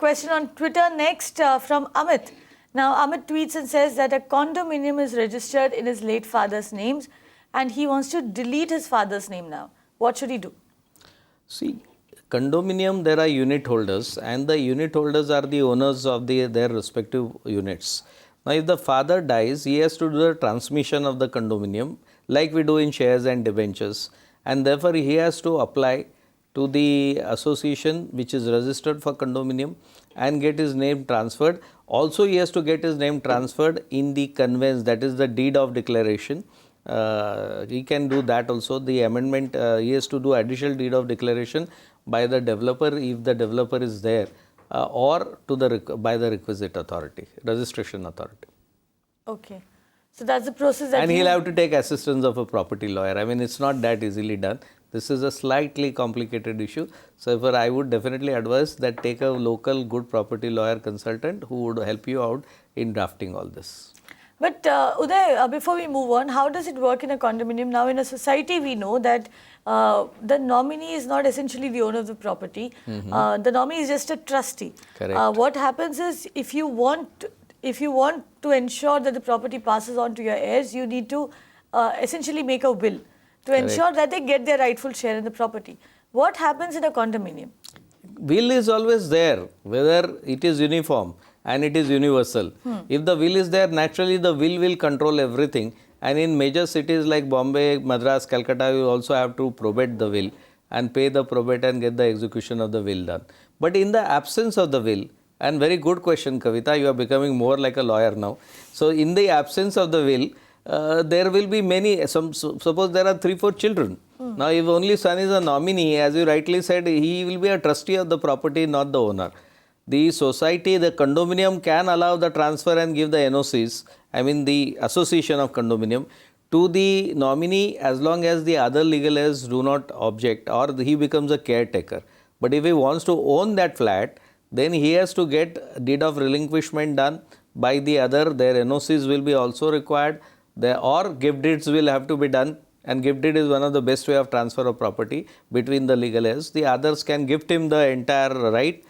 question on Twitter next from Amit. Now, Amit tweets and says that a condominium is registered in his late father's names and he wants to delete his father's name now. What should he do? See, condominium, there are unit holders and the unit holders are the owners of their respective units. Now, if the father dies, he has to do the transmission of the condominium like we do in shares and debentures, and therefore he has to apply to the association which is registered for condominium and get his name transferred. Also, he has to get his name transferred in the conveyance, that is the deed of declaration. He can do that also. The amendment, he has to do additional deed of declaration by the developer if the developer is there, or to by the requisite authority, registration authority. Okay. So that's the process that and he'll have to take assistance of a property lawyer. I mean, it's not that easily done. This is a slightly complicated issue. So, therefore, I would definitely advise that take a local good property lawyer consultant who would help you out in drafting all this. But Uday, before we move on, how does it work in a condominium? Now, in a society, we know that the nominee is not essentially the owner of the property. The nominee is just a trustee. Correct. What happens is, if you want to ensure that the property passes on to your heirs, you need to essentially make a will to ensure that they get their rightful share in the property. What happens in a condominium? Will is always there, whether it is uniform and it is universal. If the will is there, naturally the will control everything. And in major cities like Bombay, Madras, Calcutta, you also have to probate the will and pay the probate and get the execution of the will done. But in the absence of the will, and very good question, Kavita, you are becoming more like a lawyer now. So, in the absence of the will, there will be many, suppose there are 3-4 children. Now, if only son is a nominee, as you rightly said, he will be a trustee of the property, not the owner. The society, the condominium can allow the transfer and give the NOCs, I mean the association of condominium, to the nominee as long as the other legal heirs do not object or he becomes a caretaker. But if he wants to own that flat, then he has to get deed of relinquishment done by the other, their NOCs will be also required, or gift deeds will have to be done, and gift deed is one of the best way of transfer of property between the legal heirs. The others can gift him the entire right,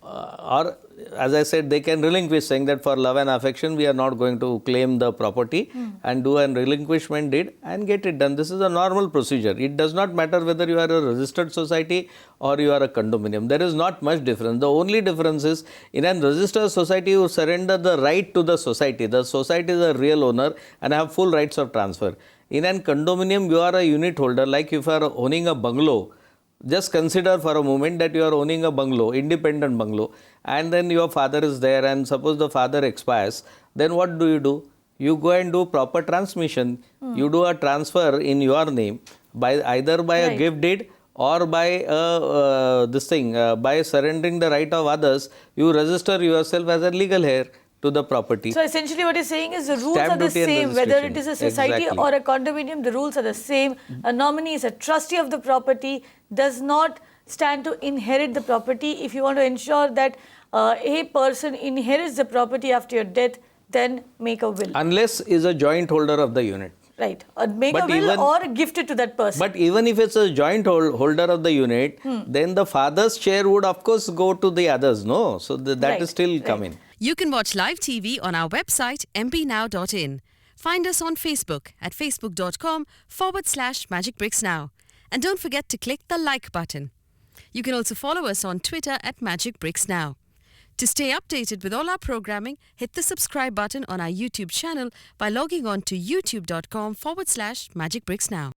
or as I said, they can relinquish, saying that for love and affection we are not going to claim the property and do a relinquishment deed and get it done. This is a normal procedure. It does not matter whether you are a registered society or you are a condominium. There is not much difference. The only difference is in a registered society you surrender the right to the society. The society is a real owner and have full rights of transfer. In a condominium you are a unit holder, like if you are owning a bungalow. Just consider for a moment that you are owning a bungalow, independent bungalow, and then your father is there and suppose the father expires, then what do? You go and do proper transmission. You do a transfer in your name by either by a gift deed or by by surrendering the right of others. You register yourself as a legal heir to the property. So essentially what you're saying is the rules are the same, whether it is a society or a condominium, the rules are the same. A nominee is a trustee of the property, does not stand to inherit the property. If you want to ensure that a person inherits the property after your death, then make a will. Unless is a joint holder of the unit. Right. Or make a will or gift it to that person. But even if it's a joint holder of the unit, then the father's share would of course go to the others, no? So that is still coming. You can watch live TV on our website mpnow.in. Find us on Facebook at facebook.com/magicbricksnow. And don't forget to click the like button. You can also follow us on Twitter at magicbricksnow. To stay updated with all our programming, hit the subscribe button on our YouTube channel by logging on to youtube.com/magicbricksnow.